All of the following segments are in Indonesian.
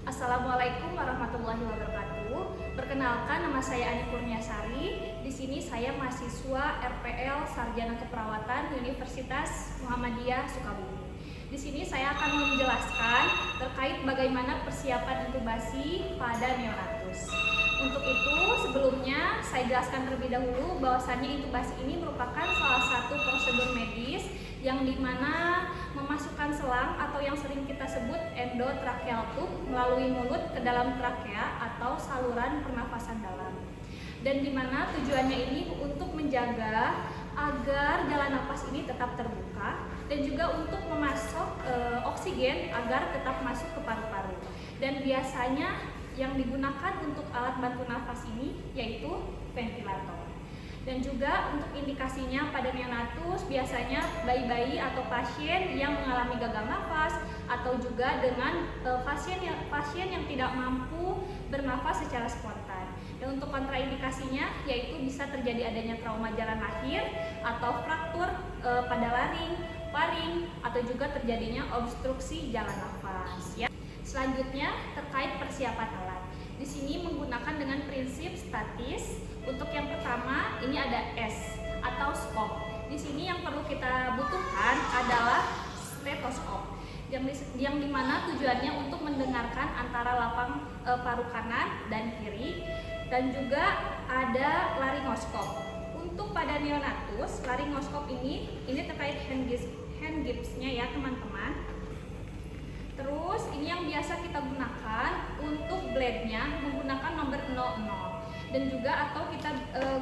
Assalamualaikum warahmatullahi wabarakatuh. Perkenalkan, nama saya Ani Kurniasari. Di sini saya mahasiswa RPL Sarjana Keperawatan Universitas Muhammadiyah Sukabumi. Di sini saya akan menjelaskan terkait bagaimana persiapan intubasi pada neonatus. Untuk itu, sebelumnya saya jelaskan terlebih dahulu bahwasannya intubasi ini merupakan salah satu prosedur medis yang dimana memasukkan selang atau yang sering kita sebut endotracheal tube melalui mulut ke dalam trakea atau saluran pernafasan dalam. Dan dimana tujuannya ini untuk menjaga agar jalan nafas ini tetap terbuka dan juga untuk memasok oksigen agar tetap masuk ke paru-paru. Dan biasanya yang digunakan untuk alat bantu nafas ini yaitu ventilator. Dan juga untuk indikasinya pada neonatus biasanya bayi-bayi atau pasien yang mengalami gagal nafas atau juga dengan pasien yang tidak mampu bernafas secara spontan. Dan untuk kontraindikasinya yaitu bisa terjadi adanya trauma jalan lahir atau fraktur pada laring, faring atau juga terjadinya obstruksi jalan nafas ya. Selanjutnya terkait persiapan alat. Di sini menggunakan dengan prinsip statis. Untuk yang pertama ini ada S atau skop. Di sini yang perlu kita butuhkan adalah stetoskop yang dimana tujuannya untuk mendengarkan antara lapang paru kanan dan kiri, dan juga ada laringoskop. Untuk pada neonatus, laringoskop ini terkait hand gipsnya ya teman-teman. Terus ini yang biasa kita gunakan untuk blade-nya menggunakan nomor 00 dan juga atau kita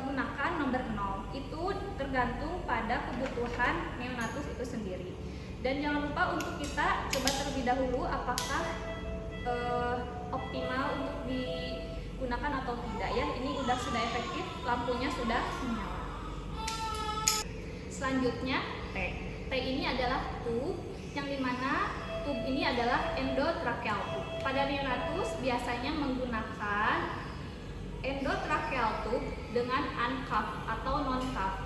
gunakan nomor 0. Itu tergantung pada kebutuhan neonatus itu sendiri. Dan jangan lupa untuk kita coba terlebih dahulu apakah optimal untuk digunakan atau tidak ya. Ini sudah efektif, lampunya sudah menyala. Selanjutnya T. T ini adalah tube yang dimana tube ini adalah endotracheal tube. Pada neonatus biasanya menggunakan endotracheal tube dengan uncuff atau non-cuff,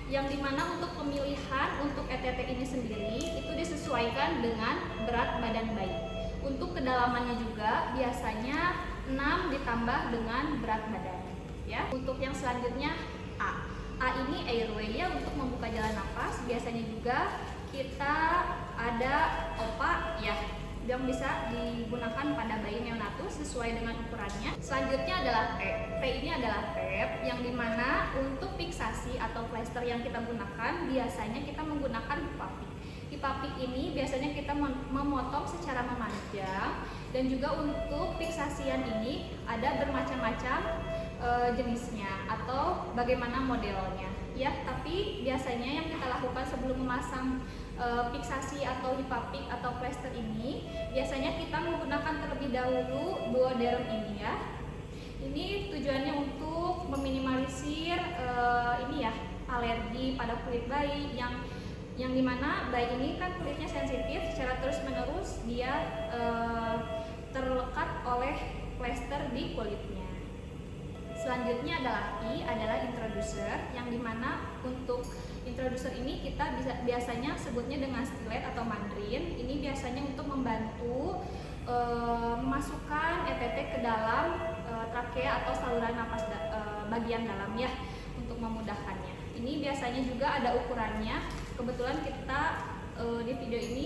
yang dimana untuk pemilihan untuk ETT ini sendiri itu disesuaikan dengan berat badan bayi. Untuk kedalamannya juga biasanya 6 ditambah dengan berat badan ya. Untuk yang selanjutnya A. A ini airway ya, untuk membuka jalan nafas. Biasanya juga kita ada OPA ya, yang bisa digunakan pada bayi neonatus sesuai dengan ukurannya. Selanjutnya adalah P. P ini adalah PEP yang dimana untuk fiksasi atau plester yang kita gunakan biasanya kita menggunakan hipapik. Hipapik ini biasanya kita memotong secara memanjang, dan juga untuk fiksasian ini ada bermacam-macam jenisnya atau bagaimana modelnya ya. Tapi biasanya yang kita lakukan sebelum memasang fiksasi atau hipapik atau plester ini biasanya kita menggunakan terlebih dahulu duoderm ini ya. Ini tujuannya untuk meminimalisir ini ya, alergi pada kulit bayi yang dimana bayi ini kan kulitnya sensitif, secara terus menerus dia terlekat oleh plester di kulitnya. Selanjutnya adalah I, adalah introducer, yang dimana untuk introducer ini kita biasanya sebutnya dengan stilet atau mandrin. Ini biasanya untuk membantu memasukkan ETT ke dalam trakea atau saluran napas bagian dalam ya, untuk memudahkannya. Ini biasanya juga ada ukurannya. Kebetulan kita di video ini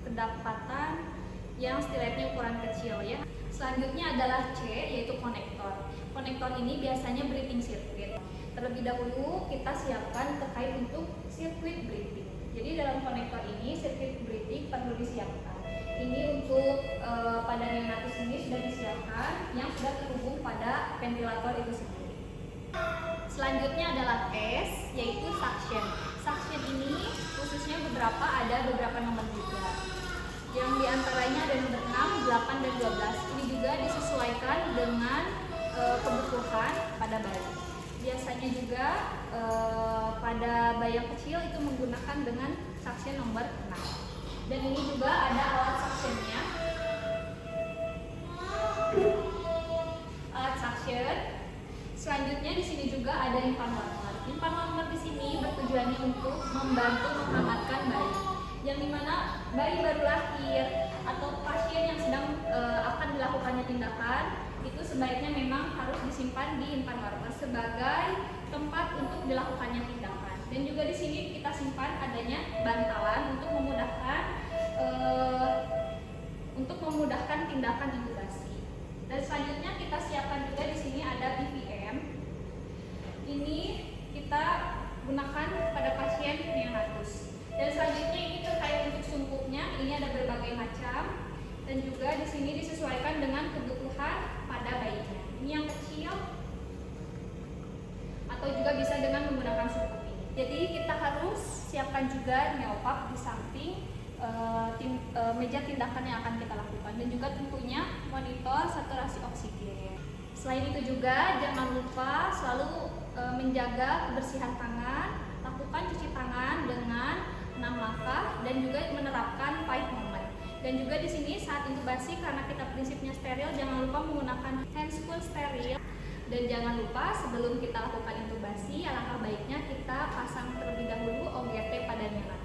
kedapatan yang stiletnya ukuran kecil ya. Selanjutnya adalah C, yaitu konektor. Konektor ini biasanya breathing circuit. Terlebih dahulu kita siapkan terkait untuk sirkuit breathing. Jadi dalam konektor ini sirkuit breathing perlu disiapkan. Ini untuk pada neonatus ini sudah disiapkan yang sudah terhubung pada ventilator itu sendiri. Selanjutnya adalah S, yaitu suction. Suction ini khususnya ada beberapa nomor juga. Yang diantaranya ada nomor 6, 8, dan 12. Ini juga disesuaikan dengan kebutuhan pada bayi. Biasanya juga pada bayi yang kecil itu menggunakan dengan suction nomor 6. Dan ini juga ada alat suctionnya. Alat suction. Selanjutnya di sini juga ada infant warmer. Infant warmer di sini bertujuannya untuk membantu menghangatkan bayi, yang dimana bayi baru lahir atau pasien yang sedang akan dilakukan tindakan itu sebaiknya memang harus disimpan di infant warmer sebagai tempat untuk dilakukannya tindakan. Dan juga di sini kita simpan adanya bantalan untuk memudahkan tindakan intubasi. Dan selanjutnya kita siapkan juga di sini ada BVM. Ini kita gunakan pada pasien neonatus. Dan selanjutnya ini terkait untuk sungkupnya, ini ada berbagai macam dan juga di sini disesuaikan dengan kebutuhan pada bayinya. Ini yang kecil atau juga bisa dengan menggunakan sungkup ini. Jadi kita harus siapkan juga neopap di samping meja tindakan yang akan kita lakukan dan juga tentunya monitor saturasi oksigen. Selain itu juga jangan lupa selalu menjaga kebersihan tangan, lakukan cuci tangan dengan 6 langkah dan juga menerapkan 5 moment. Dan juga di sini saat intubasi karena kita prinsipnya steril, jangan lupa menggunakan handscoon steril. Dan jangan lupa sebelum kita lakukan intubasi, alangkah baiknya kita pasang terlebih dahulu OGT pada neonatus.